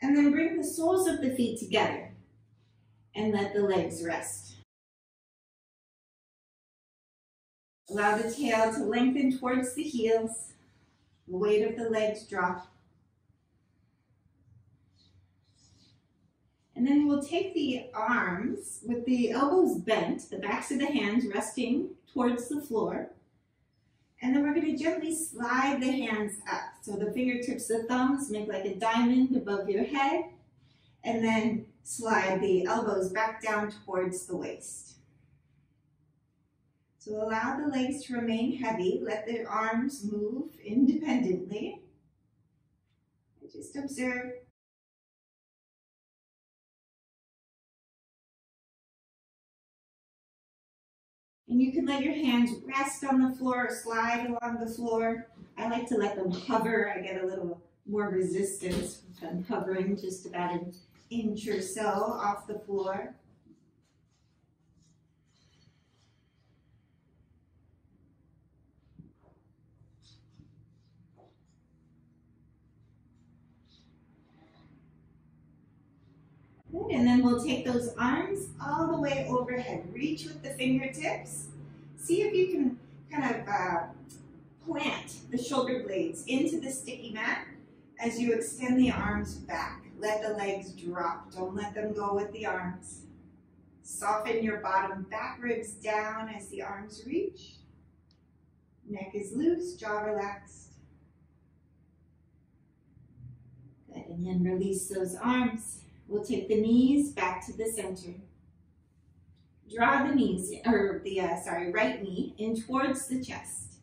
And then bring the soles of the feet together and let the legs rest. Allow the tail to lengthen towards the heels. The weight of the legs drop. And then we'll take the arms with the elbows bent, the backs of the hands resting towards the floor. And then we're going to gently slide the hands up. So the fingertips, the thumbs make like a diamond above your head. And then slide the elbows back down towards the waist. So allow the legs to remain heavy. Let the arms move independently. And just observe. And you can let your hands rest on the floor or slide along the floor. I like to let them hover. I get a little more resistance from hovering just about an inch or so off the floor. Good. And then we'll take those arms all the way overhead. Reach with the fingertips. See if you can kind of plant the shoulder blades into the sticky mat as you extend the arms back. Let the legs drop. Don't let them go with the arms. Soften your bottom back ribs down as the arms reach. Neck is loose, jaw relaxed. Good. And then release those arms. We'll take the knees back to the center. Draw the knees, or the right knee in towards the chest.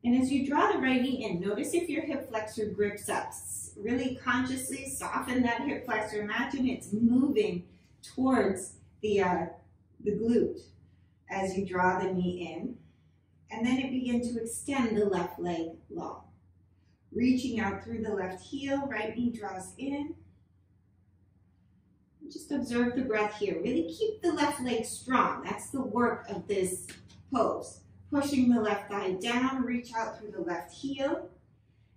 And as you draw the right knee in, notice if your hip flexor grips up. Really consciously soften that hip flexor. Imagine it's moving towards the glute as you draw the knee in. And then it begin to extend the left leg long. Reaching out through the left heel, right knee draws in. Just observe the breath here. Really keep the left leg strong. That's the work of this pose. Pushing the left thigh down, reach out through the left heel.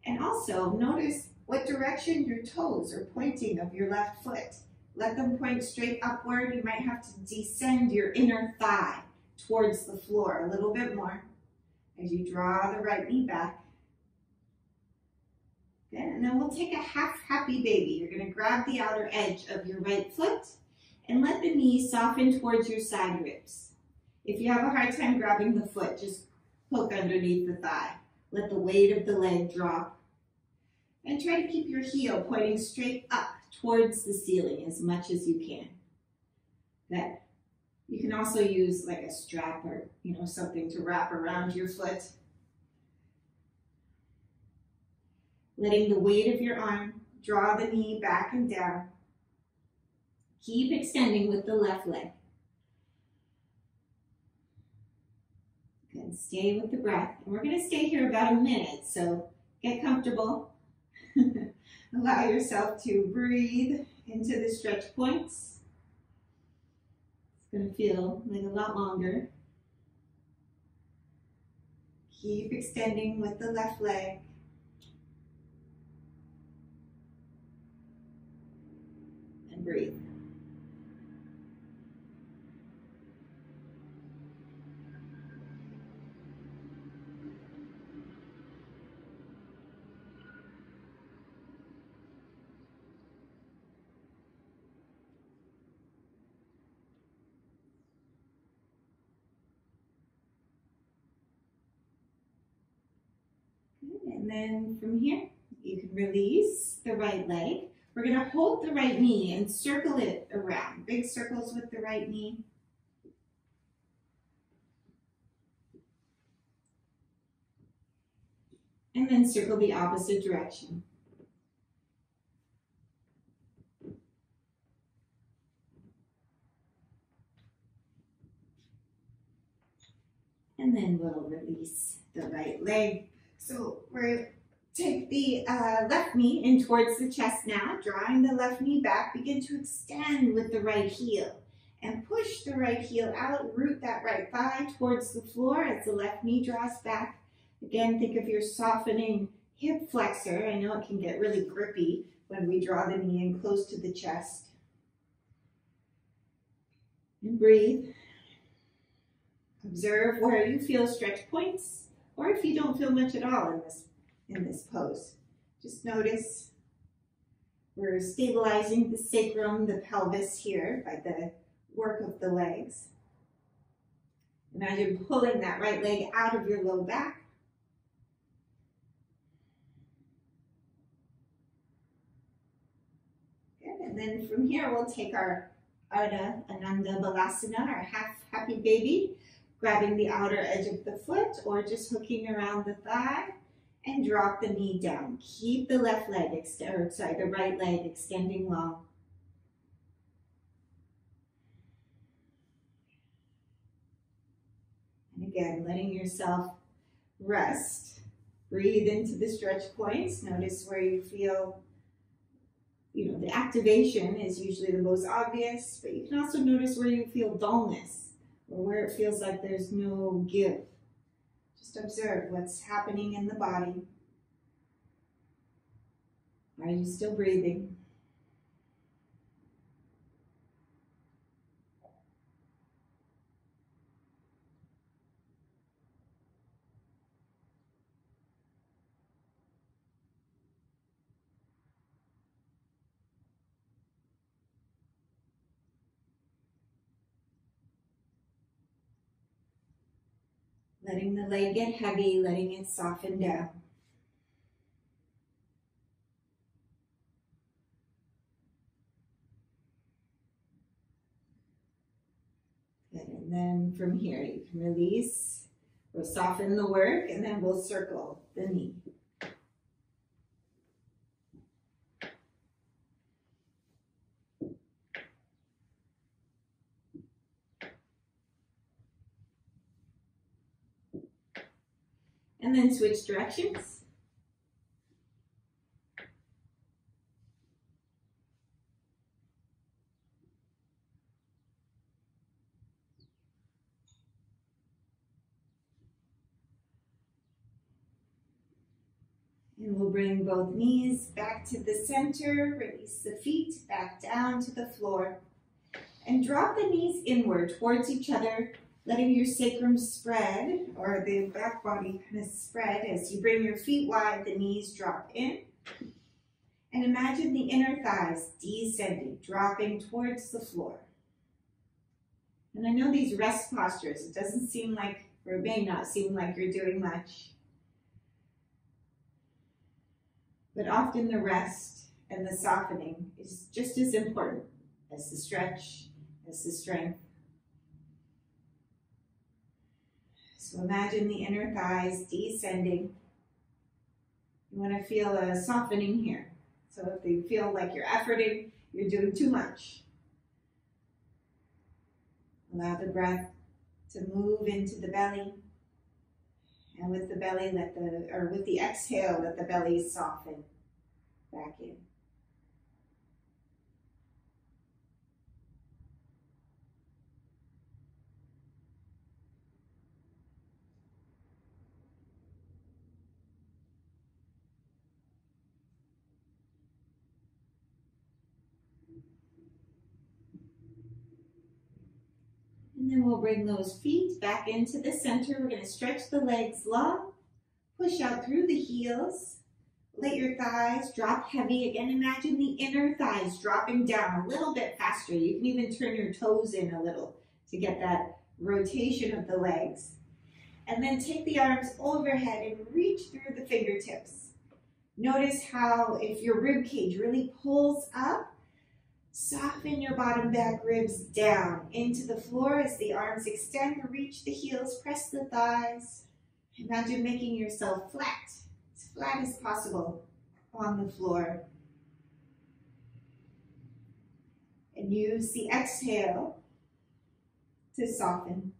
And also notice what direction your toes are pointing of your left foot. Let them point straight upward. You might have to descend your inner thigh towards the floor a little bit more as you draw the right knee back. Good. And then we'll take a half happy baby. You're going to grab the outer edge of your right foot and let the knee soften towards your side ribs. If you have a hard time grabbing the foot, just poke underneath the thigh. Let the weight of the leg drop. And try to keep your heel pointing straight up towards the ceiling as much as you can. Good. You can also use like a strap or something to wrap around your foot. Letting the weight of your arm draw the knee back and down. Keep extending with the left leg. Good. Stay with the breath. And we're going to stay here about a minute, so get comfortable. Allow yourself to breathe into the stretch points. It's going to feel like a lot longer. Keep extending with the left leg. And breathe. And then from here, you can release the right leg. We're going to hold the right knee and circle it around. Big circles with the right knee. And then circle the opposite direction. And then we'll release the right leg. So we're going to take the left knee in towards the chest now, drawing the left knee back. Begin to extend with the right heel and push the right heel out. Root that right thigh towards the floor as the left knee draws back. Again, think of your softening hip flexor. I know it can get really grippy when we draw the knee in close to the chest. And breathe. Observe where you feel stretch points, or if you don't feel much at all in this pose. Just notice we're stabilizing the sacrum, the pelvis here by the work of the legs. Imagine pulling that right leg out of your low back. Good. And then from here, we'll take our Ardha Ananda Balasana, our half happy baby, grabbing the outer edge of the foot or just hooking around the thigh, and drop the knee down. Keep the left leg, the right leg extending long. And again, letting yourself rest. Breathe into the stretch points. Notice where you feel, the activation is usually the most obvious, but you can also notice where you feel dullness or where it feels like there's no give. Just observe what's happening in the body. Are you still breathing? Letting the leg get heavy, letting it soften down. Good. And then from here, you can release. We'll soften the work, and then we'll circle the knee. And then switch directions. And we'll bring both knees back to the center, release the feet back down to the floor, and drop the knees inward towards each other, letting your sacrum spread, or the back body kind of spread. As you bring your feet wide, the knees drop in. And imagine the inner thighs descending, dropping towards the floor. And I know these rest postures, it doesn't seem like, or it may not seem like you're doing much. But often the rest and the softening is just as important as the stretch, as the strength. So imagine the inner thighs descending. You want to feel a softening here. So if you feel like you're efforting, you're doing too much. Allow the breath to move into the belly. And with the belly, with the exhale, let the belly soften back in. And then we'll bring those feet back into the center. We're going to stretch the legs long, push out through the heels. Let your thighs drop heavy. Again, imagine the inner thighs dropping down a little bit faster. You can even turn your toes in a little to get that rotation of the legs. And then take the arms overhead and reach through the fingertips. Notice how if your rib cage really pulls up, soften your bottom back ribs down into the floor as the arms extend. Reach the heels, press the thighs. Imagine making yourself flat as possible on the floor. And use the exhale to soften.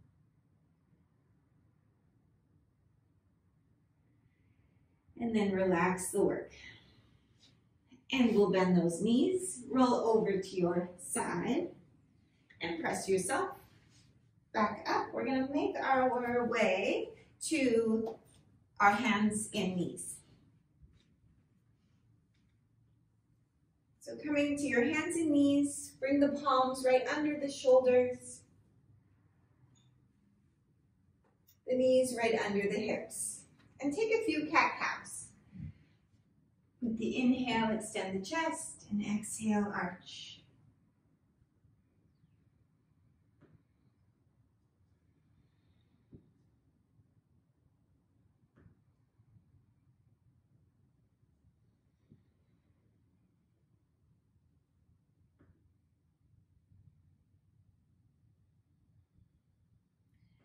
And then relax the work. And we'll bend those knees, roll over to your side, and press yourself back up. We're going to make our way to our hands and knees. So coming to your hands and knees, bring the palms right under the shoulders, the knees right under the hips, and take a few cat-cows. With the inhale, extend the chest, and exhale, arch.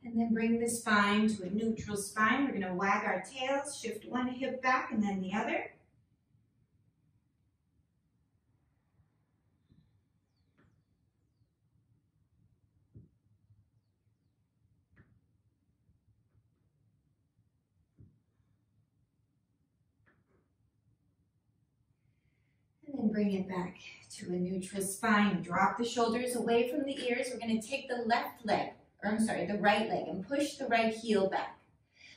And then bring the spine to a neutral spine. We're going to wag our tails, shift one hip back and then the other. And then bring it back to a neutral spine. Drop the shoulders away from the ears. We're going to take the the right leg and push the right heel back.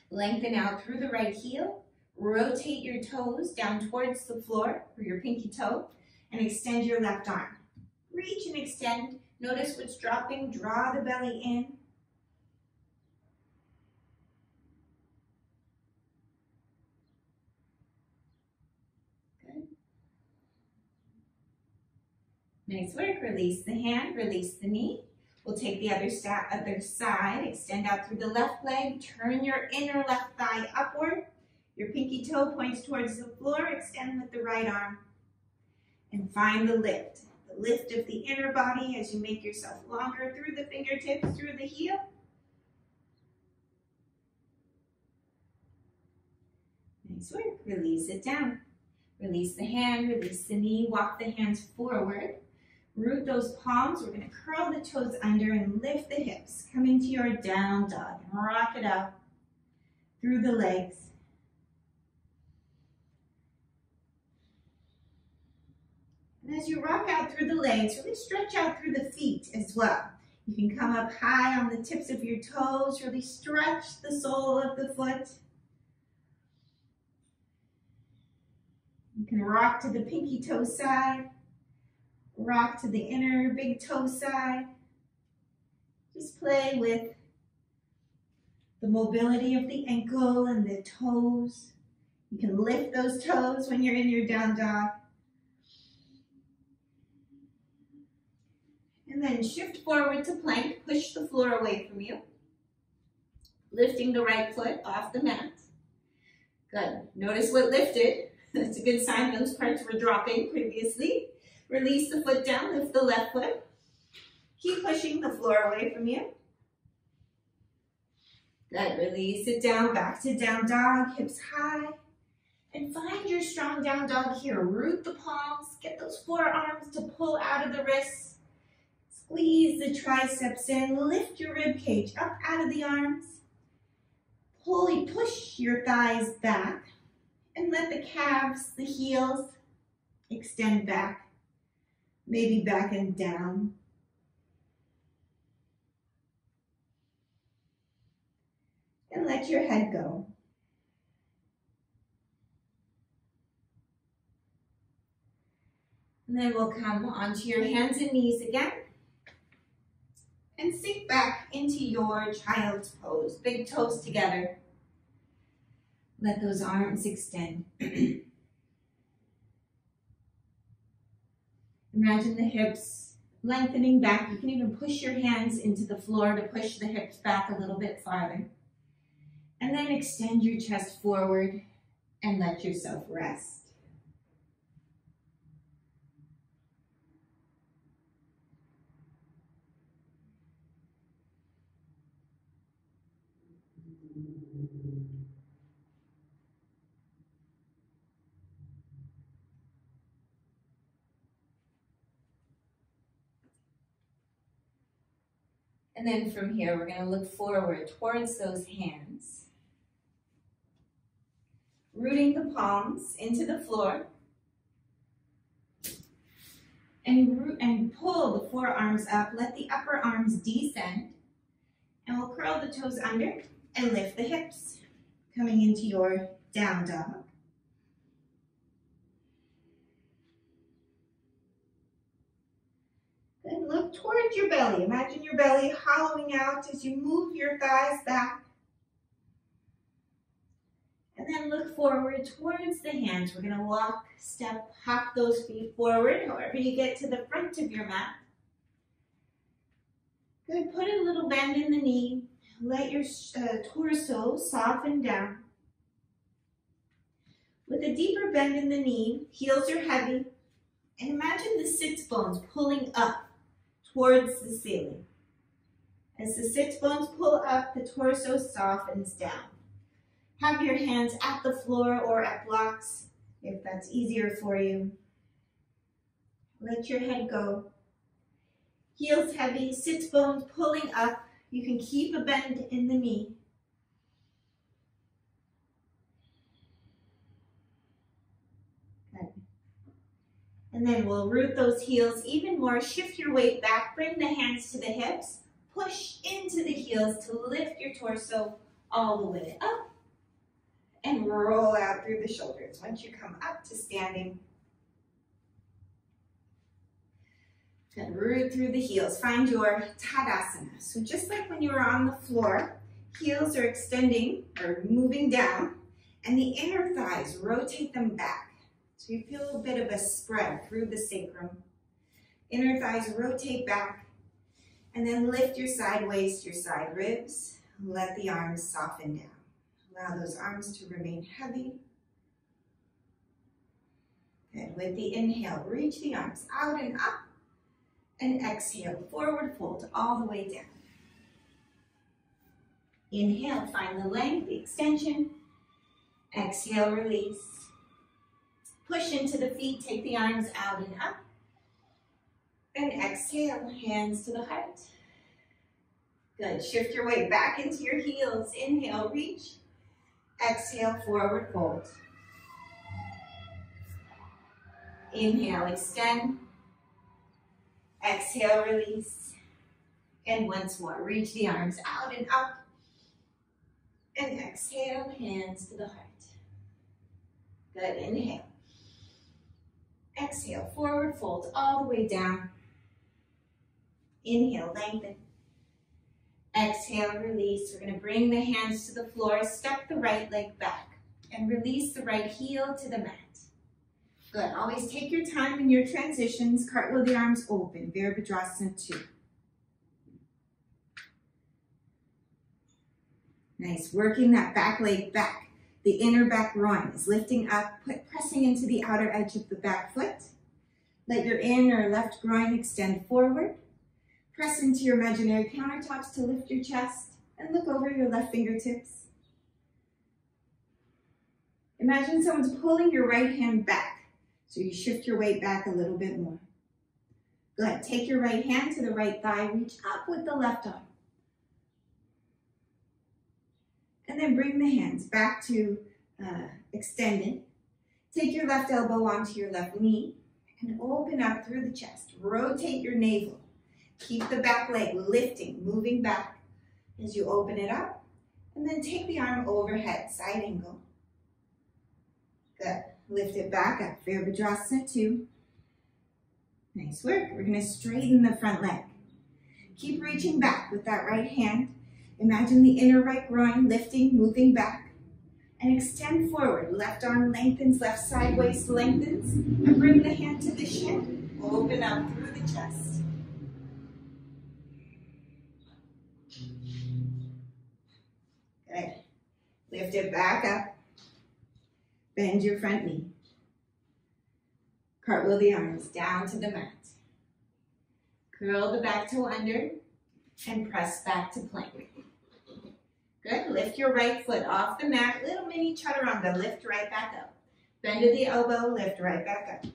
Lengthen out through the right heel. Rotate your toes down towards the floor, or your pinky toe, and extend your left arm. Reach and extend. Notice what's dropping. Draw the belly in. Good. Nice work. Release the hand, release the knee. We'll take the other side, extend out through the left leg, turn your inner left thigh upward. Your pinky toe points towards the floor, extend with the right arm. And find the lift of the inner body as you make yourself longer through the fingertips, through the heel. Nice work. Release it down. Release the hand, release the knee, walk the hands forward. Root those palms. We're going to curl the toes under and lift the hips. Come into your down dog and rock it out through the legs. And as you rock out through the legs, really stretch out through the feet as well. You can come up high on the tips of your toes. Really stretch the sole of the foot. You can rock to the pinky toe side. Rock to the inner big toe side. Just play with the mobility of the ankle and the toes. You can lift those toes when you're in your down dog. And then shift forward to plank. Push the floor away from you. Lifting the right foot off the mat. Good. Notice what lifted. That's a good sign those parts were dropping previously. Release the foot down, lift the left foot. Keep pushing the floor away from you. Good, release it down, back to down dog, hips high. And find your strong down dog here. Root the palms, get those forearms to pull out of the wrists. Squeeze the triceps in, lift your rib cage up out of the arms. Push your thighs back and let the calves, the heels, extend back. Maybe back and down. And let your head go. And then we'll come onto your hands and knees again. And sink back into your child's pose. Big toes together. Let those arms extend. Imagine the hips lengthening back. You can even push your hands into the floor to push the hips back a little bit farther. And then extend your chest forward and let yourself rest. And then from here, we're going to look forward towards those hands. Rooting the palms into the floor. And pull the forearms up. Let the upper arms descend. And we'll curl the toes under and lift the hips. Coming into your down dog. Then look towards your belly. Imagine your belly hollowing out as you move your thighs back. And then look forward towards the hands. We're going to walk, step, hop those feet forward, however you get to the front of your mat. Good, put a little bend in the knee. Let your torso soften down. With a deeper bend in the knee, heels are heavy, and imagine the sits bones pulling up towards the ceiling. As the sits bones pull up, the torso softens down. Have your hands at the floor or at blocks, if that's easier for you. Let your head go. Heels heavy, sits bones pulling up. You can keep a bend in the knee. Good. And then we'll root those heels even more. Shift your weight back, bring the hands to the hips. Push into the heels to lift your torso all the way up. And roll out through the shoulders once you come up to standing. Good, root through the heels. Find your Tadasana. So just like when you were on the floor, heels are extending or moving down, and the inner thighs, rotate them back. So you feel a bit of a spread through the sacrum. Inner thighs rotate back, and then lift your side waist, your side ribs. Let the arms soften down. Allow those arms to remain heavy. Good. With the inhale, reach the arms out and up. And exhale, forward fold all the way down. Inhale, find the length, the extension. Exhale, release. Push into the feet, take the arms out and up. And exhale, hands to the heart. Good. Shift your weight back into your heels. Inhale, reach. Exhale, forward fold. Inhale, extend. Exhale, release. And once more, reach the arms out and up. And exhale, hands to the heart. Good, inhale. Exhale, forward fold all the way down. Inhale, lengthen. Exhale, release. We're going to bring the hands to the floor, step the right leg back, and release the right heel to the mat. Good. Always take your time in your transitions. Cartwheel the arms open. Virabhadrasana 2. Nice. Working that back leg back. The inner back groin is lifting up, pressing into the outer edge of the back foot. Let your in or left groin extend forward. Press into your imaginary countertops to lift your chest and look over your left fingertips. Imagine someone's pulling your right hand back, so you shift your weight back a little bit more. Good. Take your right hand to the right thigh, reach up with the left arm. And then bring the hands back to extended. Take your left elbow onto your left knee and open up through the chest. Rotate your navel. Keep the back leg lifting, moving back as you open it up. And then take the arm overhead, side angle. Good. Lift it back up. Virabhadrasana 2. Nice work. We're going to straighten the front leg. Keep reaching back with that right hand. Imagine the inner right groin lifting, moving back. And extend forward. Left arm lengthens, left side waist lengthens. And bring the hand to the shin. Open up through the chest. Good. Lift it back up. Bend your front knee. Cartwheel the arms down to the mat. Curl the back toe under and press back to plank. Good. Lift your right foot off the mat. Little mini chaturanga. Lift right back up. Bend to the elbow. Lift right back up.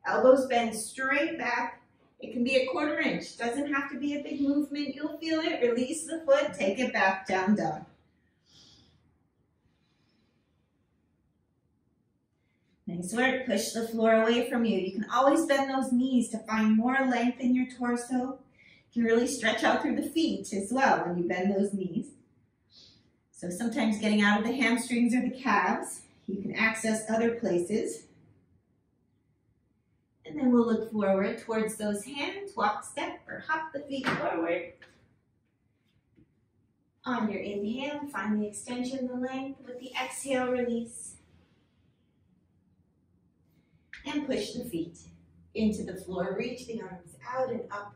Elbows bend straight back. It can be a 1/4 inch. Doesn't have to be a big movement. You'll feel it. Release the foot. Take it back. Down dog. Nice work. Push the floor away from you. You can always bend those knees to find more length in your torso. You can really stretch out through the feet as well when you bend those knees. So sometimes getting out of the hamstrings or the calves, you can access other places. And then we'll look forward towards those hands, walk, step, or hop the feet forward. On your inhale, find the extension, the length. With the exhale, release. And push the feet into the floor. Reach the arms out and up.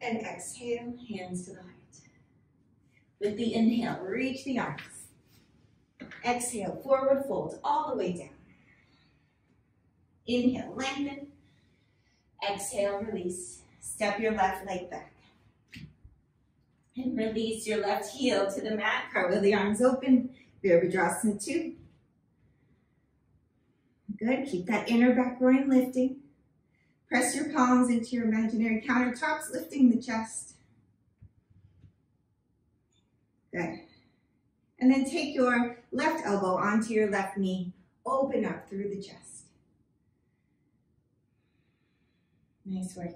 And exhale, hands to the heart. With the inhale, reach the arms. Exhale, forward fold all the way down. Inhale, lengthen. Exhale, release. Step your left leg back. And release your left heel to the mat. Cartwheel the arms open. Virabhadrasana 2. Good. Keep that inner back groin lifting. Press your palms into your imaginary countertops, lifting the chest. Good. And then take your left elbow onto your left knee. Open up through the chest. Nice work.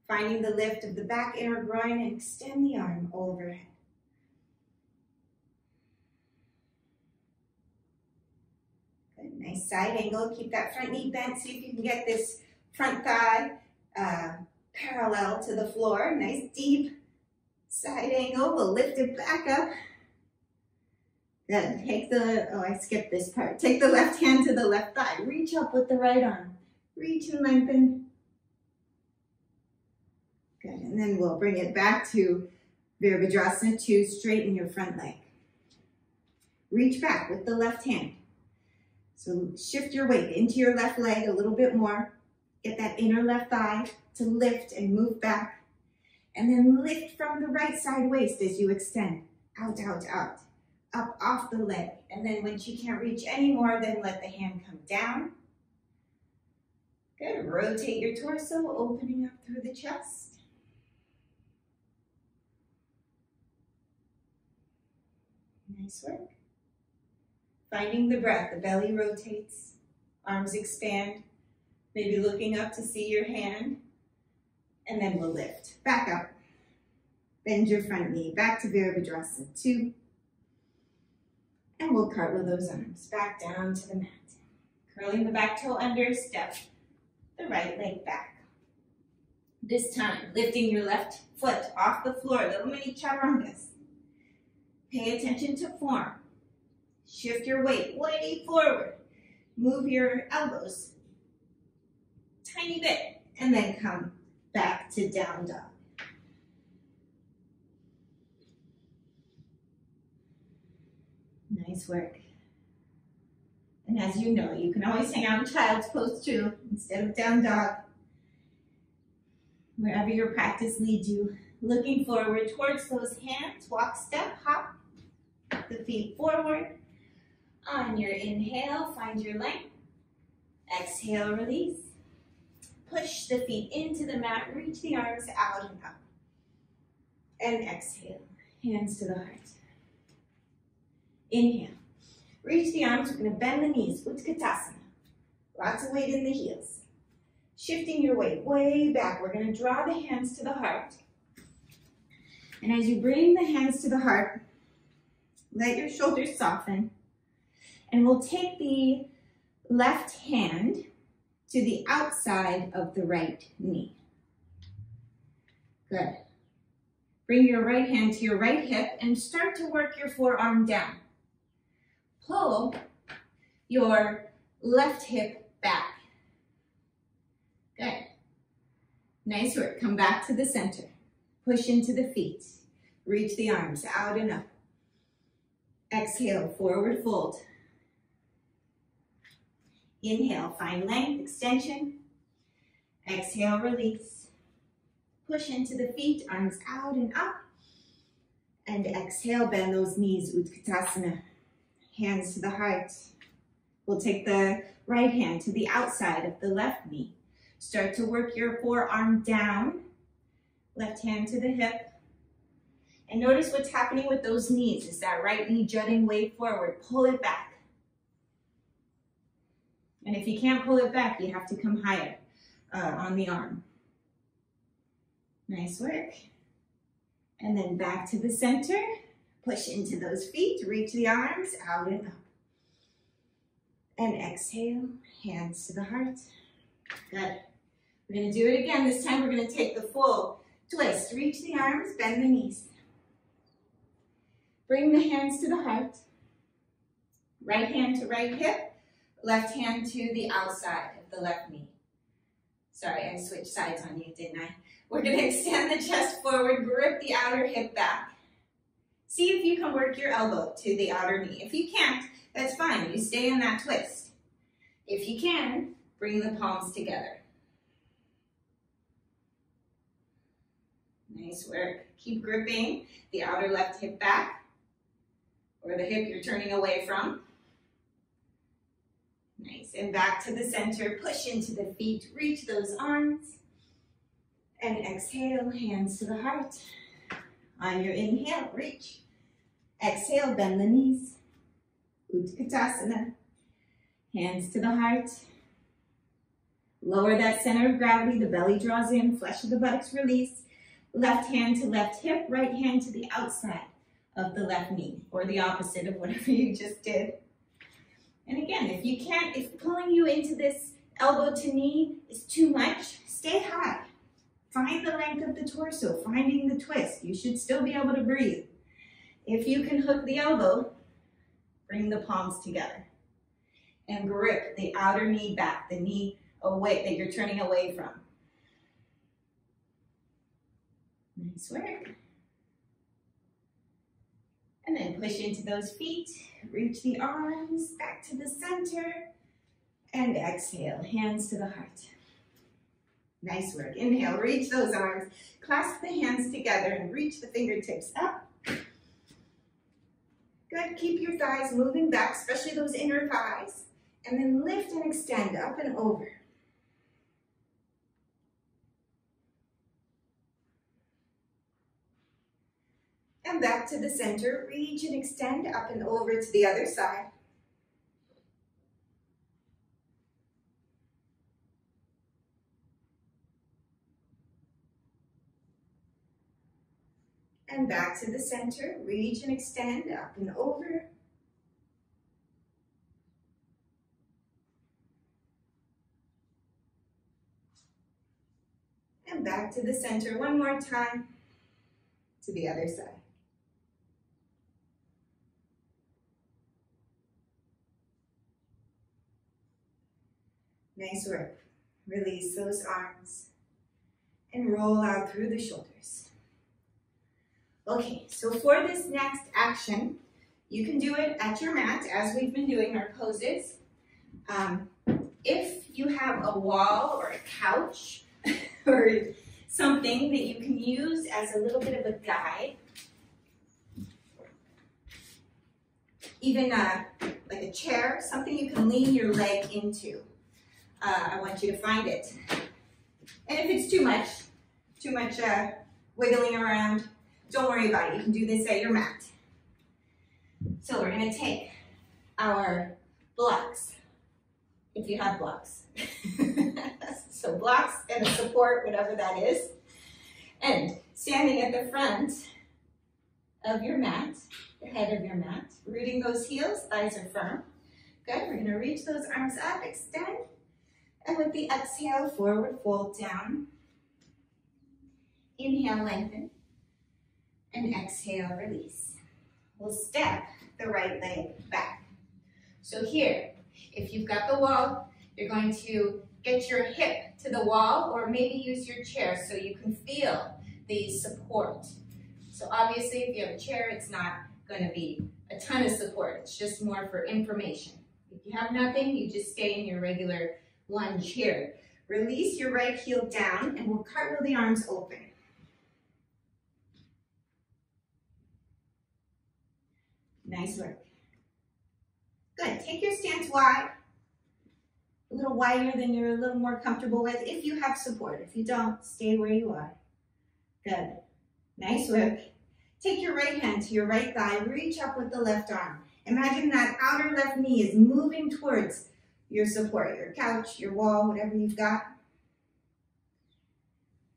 Finding the lift of the back inner groin and extend the arm overhead. Good. Nice side angle. Keep that front knee bent. See if you can get this front thigh parallel to the floor. Nice deep side angle. We'll lift it back up. Good. Take the, I skipped this part. Take the left hand to the left thigh. Reach up with the right arm. Reach and lengthen. Good. And then we'll bring it back to Virabhadrasana 2. Straighten your front leg. Reach back with the left hand. So shift your weight into your left leg a little bit more. Get that inner left thigh to lift and move back. And then lift from the right side waist as you extend. Out, out, out. Up off the leg. And then once you can't reach anymore, then let the hand come down. Good. Rotate your torso, opening up through the chest. Nice work. Finding the breath. The belly rotates. Arms expand. Maybe looking up to see your hand. And then we'll lift. Back up. Bend your front knee. Back to Virabhadrasana 2. And we'll cartwheel those arms back down to the mat. Curling the back toe under, step the right leg back. This time, lifting your left foot off the floor, little mini chaturangas. Pay attention to form. Shift your weight way forward. Move your elbows tiny bit, and then come back to down dog. Nice work. And as you know, you can always hang out in child's pose too, instead of down dog. Wherever your practice leads you, looking forward towards those hands, walk, step, hop, the feet forward. On your inhale, find your length. Exhale, release. Push the feet into the mat, reach the arms out and up. And exhale, hands to the heart. Inhale. Reach the arms, we're going to bend the knees, Utkatasana. Lots of weight in the heels. Shifting your weight way back, we're going to draw the hands to the heart. And as you bring the hands to the heart, let your shoulders soften. And we'll take the left hand to the outside of the right knee. Good. Bring your right hand to your right hip and start to work your forearm down. Pull your left hip back. Good. Nice work. Come back to the center. Push into the feet. Reach the arms out and up. Exhale, forward fold. Inhale, find length, extension. Exhale, release. Push into the feet, arms out and up. And exhale, bend those knees, Utkatasana. Hands to the heart. We'll take the right hand to the outside of the left knee. Start to work your forearm down. Left hand to the hip. And notice what's happening with those knees. Is that right knee jutting way forward? Pull it back. And if you can't pull it back, you have to come higher on the arm. Nice work. And then back to the center. Push into those feet, reach the arms out and up. And exhale, hands to the heart. Good. We're going to do it again. This time we're going to take the full twist. Reach the arms, bend the knees. Bring the hands to the heart. Right hand to right hip. Left hand to the outside of the left knee. Sorry, I switched sides on you, didn't I? We're going to extend the chest forward, grip the outer hip back. See if you can work your elbow to the outer knee. If you can't, that's fine. You stay in that twist. If you can, bring the palms together. Nice work. Keep gripping the outer left hip back, or the hip you're turning away from. Nice. And back to the center. Push into the feet. Reach those arms. And exhale, hands to the heart. On your inhale, reach. Exhale, bend the knees. Utkatasana. Hands to the heart. Lower that center of gravity. The belly draws in. Flesh of the buttocks release. Left hand to left hip. Right hand to the outside of the left knee. Or the opposite of whatever you just did. And again, if pulling you into this elbow to knee is too much, stay high. Find the length of the torso, finding the twist. You should still be able to breathe. If you can hook the elbow, bring the palms together. And grip the outer knee back, the knee away that you're turning away from. Nice work. And then push into those feet. Reach the arms back to the center. And exhale, hands to the heart. Nice work. Inhale, reach those arms. Clasp the hands together and reach the fingertips up. Good. Keep your thighs moving back, especially those inner thighs. And then lift and extend up and over. And back to the center. Reach and extend up and over to the other side. And back to the center. Reach and extend up and over. And back to the center one more time. To the other side. Nice work. Release those arms and roll out through the shoulders. Okay, so for this next action, you can do it at your mat as we've been doing our poses. If you have a wall or a couch or something that you can use as a little bit of a guide, even like a chair, something you can lean your leg into. I want you to find it. And if it's too much wiggling around, don't worry about it. You can do this at your mat. So we're going to take our blocks, if you have blocks. So blocks and a support, whatever that is. And standing at the front of your mat, the head of your mat, rooting those heels, thighs are firm. Good. We're going to reach those arms up, extend. And with the exhale, forward fold down. Inhale, lengthen. And exhale, release. We'll step the right leg back. So here, if you've got the wall, you're going to get your hip to the wall or maybe use your chair so you can feel the support. So obviously, if you have a chair, it's not going to be a ton of support. It's just more for information. If you have nothing, you just stay in your regular lunge here. Release your right heel down and we'll cartwheel the arms open. Nice work. Good. Take your stance wide. A little wider than you're a little more comfortable with if you have support. If you don't, stay where you are. Good. Nice work. Take your right hand to your right thigh. Reach up with the left arm. Imagine that outer left knee is moving towards your support, your couch, your wall, whatever you've got.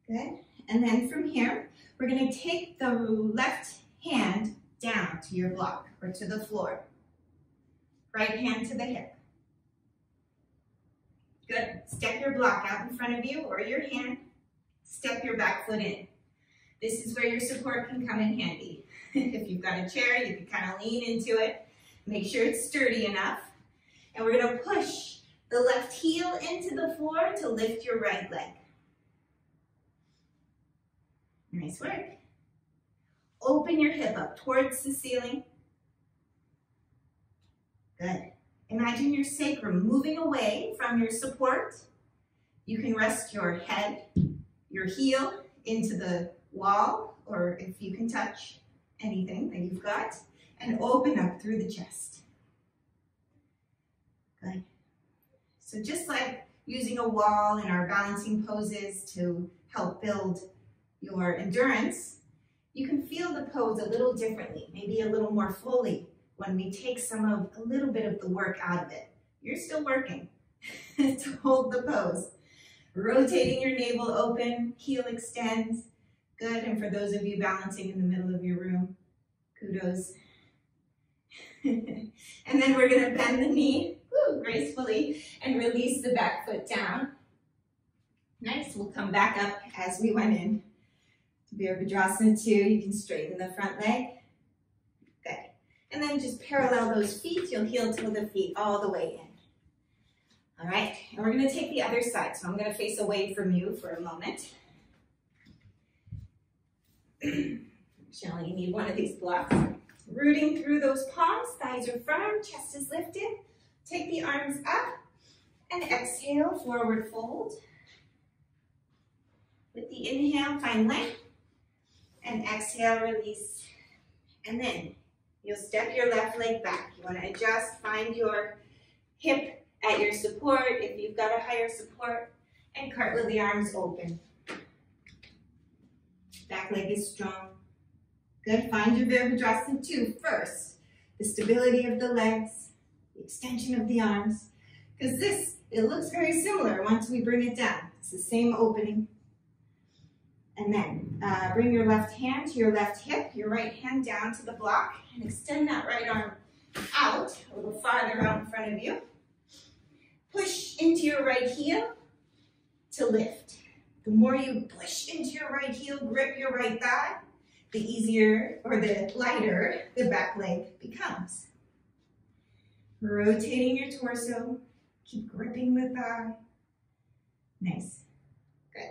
Good. And then from here, we're going to take the left hand down to your block or to the floor. Right hand to the hip. Good. Step your block out in front of you or your hand. Step your back foot in. This is where your support can come in handy. If you've got a chair, you can kind of lean into it. Make sure it's sturdy enough. And we're going to push the left heel into the floor to lift your right leg. Nice work. Open your hip up towards the ceiling. Good. Imagine your sacrum moving away from your support. You can rest your head, your heel into the wall, or if you can touch anything that you've got, and open up through the chest. Good. So just like using a wall in our balancing poses to help build your endurance, you can feel the pose a little differently, maybe a little more fully when we take a little bit of the work out of it. You're still working to hold the pose. Rotating your navel open, heel extends. Good, and for those of you balancing in the middle of your room, kudos. And then we're gonna bend the knee gracefully and release the back foot down. Nice, we'll come back up as we went in. Virabhadrasana 2, you can straighten the front leg. Good. And then just parallel those feet. You'll heel toe the feet all the way in. All right, and we're going to take the other side. So I'm going to face away from you for a moment. Shall you need one of these blocks? Rooting through those palms, thighs are firm, chest is lifted. Take the arms up and exhale, forward fold. With the inhale, find length. And exhale, release. And then you'll step your left leg back. You want to adjust, find your hip at your support if you've got a higher support, and cartwheel the arms open. Back leg is strong. Good, find your Virabhadrasana 2 first. The stability of the legs, the extension of the arms, because it looks very similar once we bring it down. It's the same opening. And then bring your left hand to your left hip, your right hand down to the block, and extend that right arm out, a little farther out in front of you. Push into your right heel to lift. The more you push into your right heel, grip your right thigh, the easier or the lighter the back leg becomes. Rotating your torso, keep gripping the thigh. Nice. Good.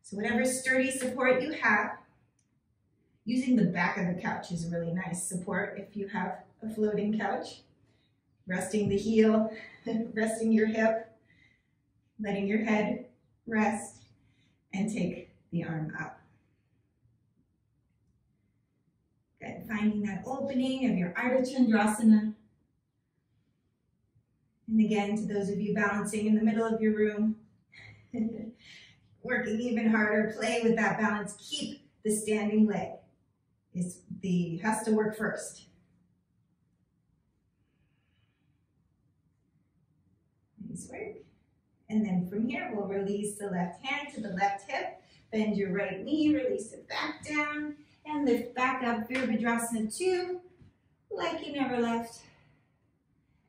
So whatever sturdy support you have, using the back of the couch is a really nice support if you have a floating couch. Resting the heel, resting your hip, letting your head rest, and take the arm up. Good, finding that opening of your Ardha Chandrasana. And again, to those of you balancing in the middle of your room, working even harder, play with that balance. Keep the standing leg. Has to work first. Nice work. And then from here, we'll release the left hand to the left hip. Bend your right knee, release it back down, and lift back up, Virabhadrasana 2, like you never left.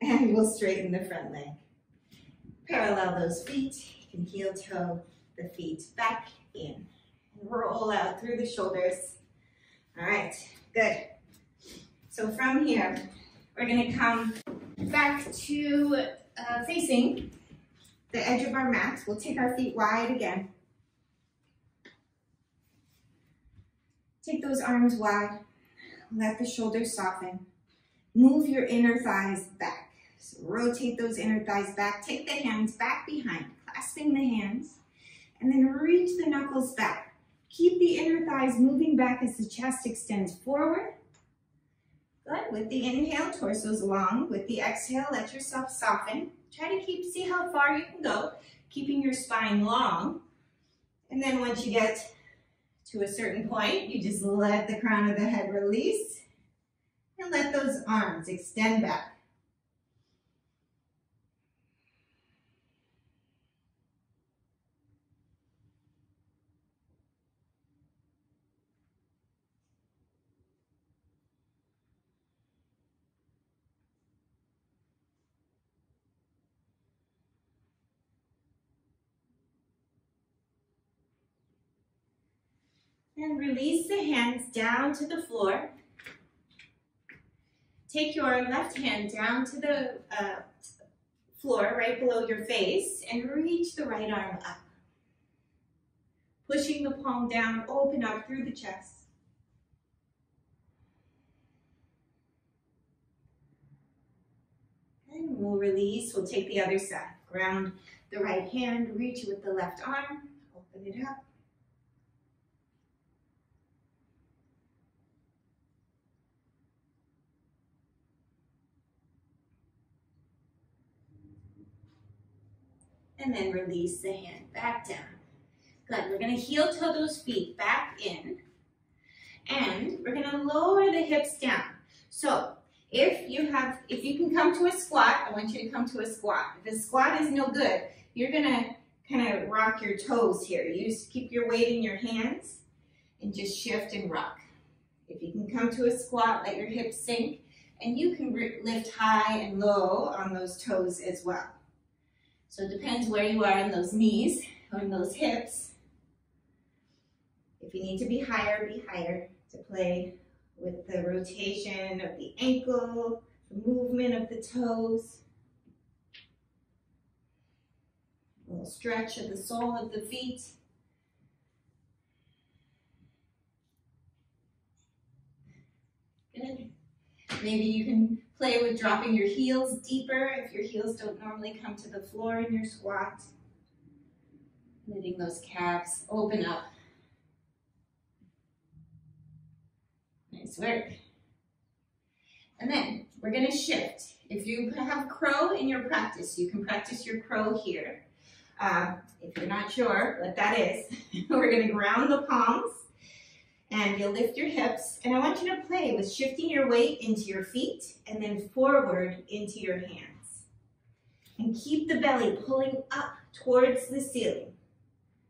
And we'll straighten the front leg. Parallel those feet. You can heel toe the feet back in. And roll out through the shoulders. All right, good. So from here, we're gonna come back to facing the edge of our mat. We'll take our feet wide again. Take those arms wide. Let the shoulders soften. Move your inner thighs back. So rotate those inner thighs back. Take the hands back behind, clasping the hands, and then reach the knuckles back. Keep the inner thighs moving back as the chest extends forward. Good. With the inhale, torso's long. With the exhale, let yourself soften. Try to see how far you can go, keeping your spine long. And then once you get to a certain point, you just let the crown of the head release and let those arms extend back. And release the hands down to the floor. Take your left hand down to the floor right below your face and reach the right arm up. Pushing the palm down, open up through the chest. And we'll release, we'll take the other side. Ground the right hand, reach with the left arm, open it up. And then release the hand back down. Good, we're gonna heel toe those feet back in. And we're gonna lower the hips down. So if you can come to a squat, I want you to come to a squat. If a squat is no good, you're gonna kind of rock your toes here. You just keep your weight in your hands and just shift and rock. If you can come to a squat, let your hips sink, and you can lift high and low on those toes as well. So it depends where you are in those knees or in those hips. If you need to be higher to play with the rotation of the ankle, the movement of the toes, a little stretch of the sole of the feet. Good. Maybe you can play with dropping your heels deeper if your heels don't normally come to the floor in your squat. Letting those calves open up. Nice work. And then we're going to shift. If you have crow in your practice, you can practice your crow here. If you're not sure what that is, we're going to ground the palms and you'll lift your hips. And I want you to play with shifting your weight into your feet and then forward into your hands. And keep the belly pulling up towards the ceiling.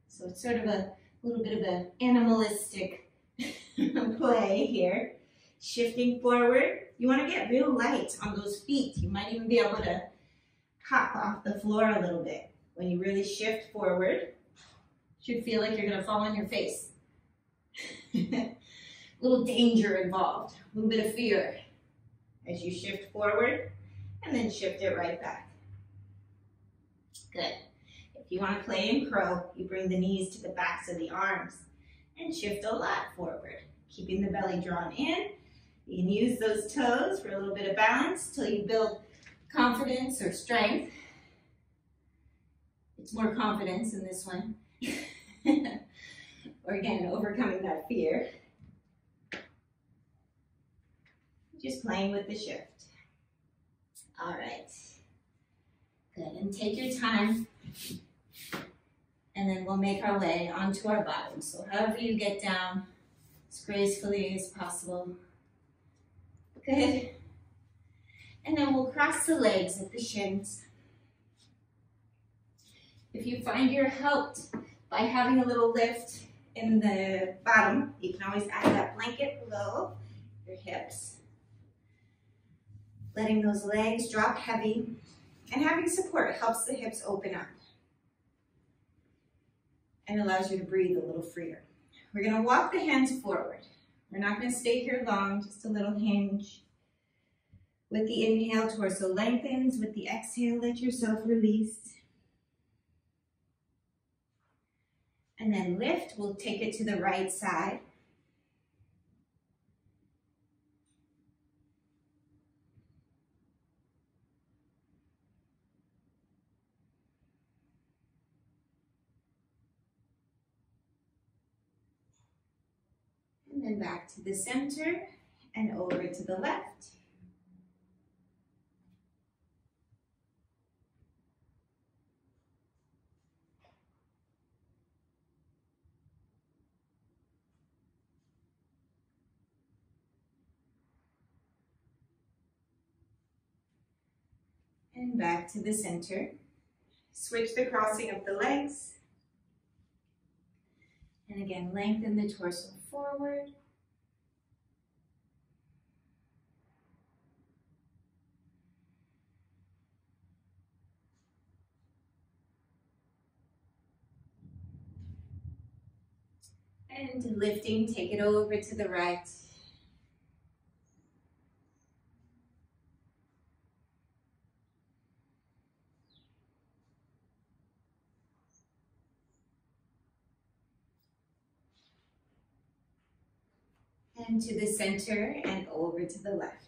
So it's sort of a little bit of an animalistic play here. Shifting forward. You want to get real light on those feet. You might even be able to hop off the floor a little bit. When you really shift forward, should feel like you're going to fall on your face. A little danger involved, a little bit of fear as you shift forward and then shift it right back. Good. If you want to play in crow, you bring the knees to the backs of the arms and shift a lot forward, keeping the belly drawn in. You can use those toes for a little bit of balance till you build confidence or strength. It's more confidence in this one. Or again, overcoming that fear. Just playing with the shift. All right. Good, and take your time. And then we'll make our way onto our bottom. So however you get down, as gracefully as possible. Good. And then we'll cross the legs at the shins. If you find you're helped by having a little lift in the bottom, you can always add that blanket below your hips. Letting those legs drop heavy and having support helps the hips open up and allows you to breathe a little freer. We're going to walk the hands forward. We're not going to stay here long, just a little hinge. With the inhale, torso lengthens. With the exhale, let yourself release. And then lift, we'll take it to the right side. And then back to the center and over to the left. And back to the center. Switch the crossing of the legs. And again, lengthen the torso forward. And lifting, take it over to the right. And to the center and over to the left.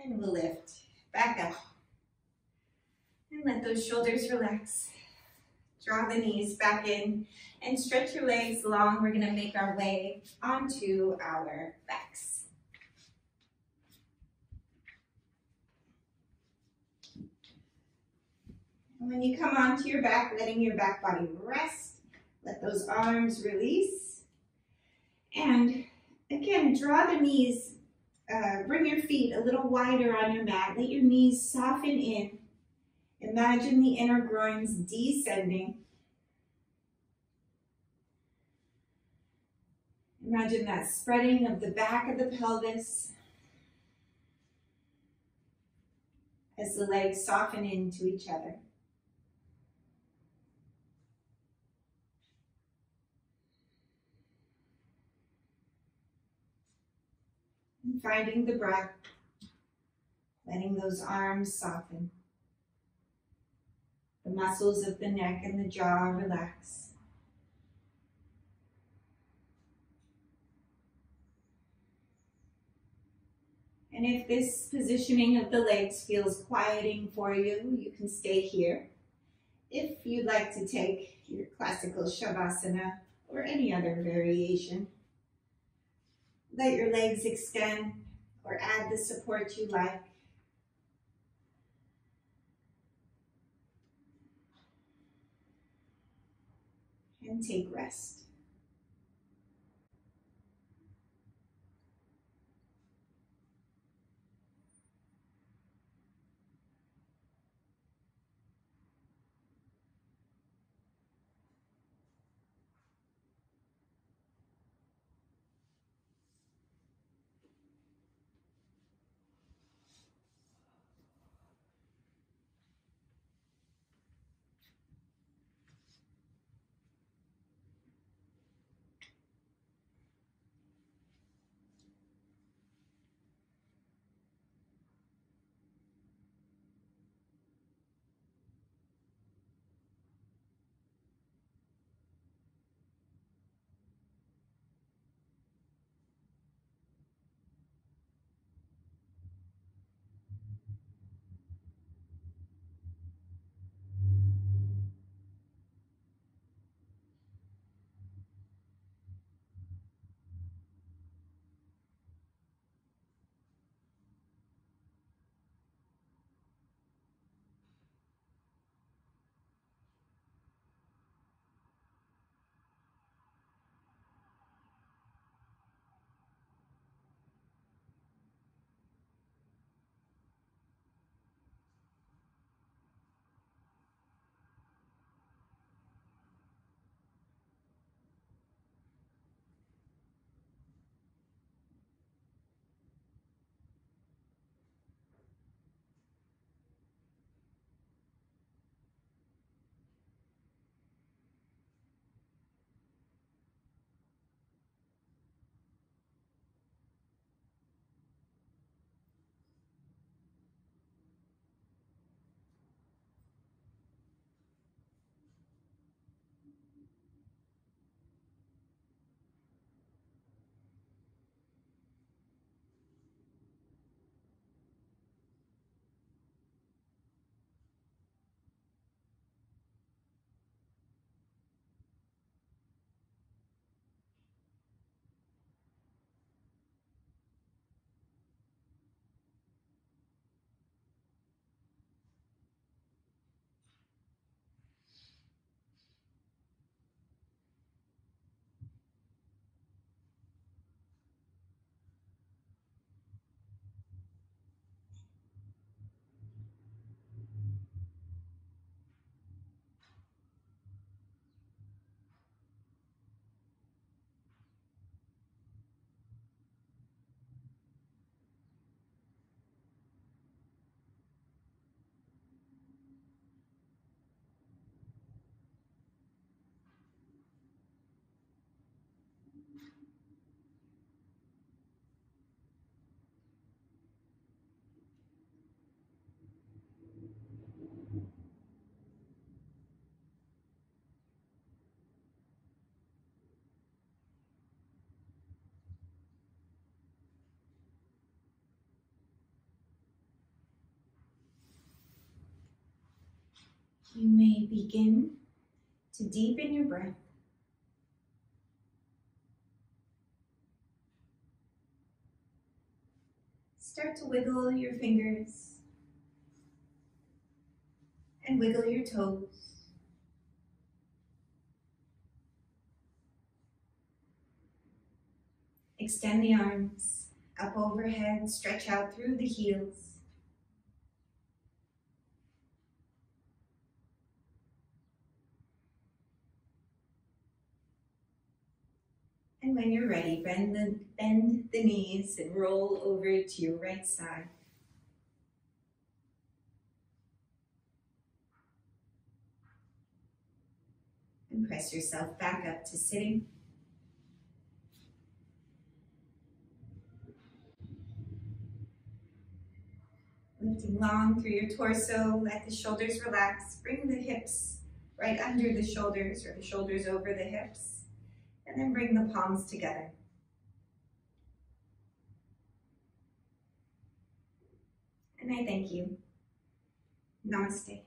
And we'll lift back up. And let those shoulders relax. Draw the knees back in and stretch your legs long. We're gonna make our way onto our backs. And when you come onto your back, letting your back body rest, let those arms release. And again, draw the knees, bring your feet a little wider on your mat. Let your knees soften in. Imagine the inner groins descending. Imagine that spreading of the back of the pelvis as the legs soften into each other. And finding the breath, letting those arms soften. The muscles of the neck and the jaw relax. And if this positioning of the legs feels quieting for you, you can stay here. If you'd like to take your classical Shavasana or any other variation, let your legs extend or add the support you like. And take rest. You may begin to deepen your breath. Start to wiggle your fingers and wiggle your toes. Extend the arms up overhead, stretch out through the heels. And when you're ready, bend the knees and roll over to your right side. And press yourself back up to sitting. Lifting long through your torso, let the shoulders relax. Bring the hips right under the shoulders or the shoulders over the hips. And then bring the palms together. And I thank you. Namaste.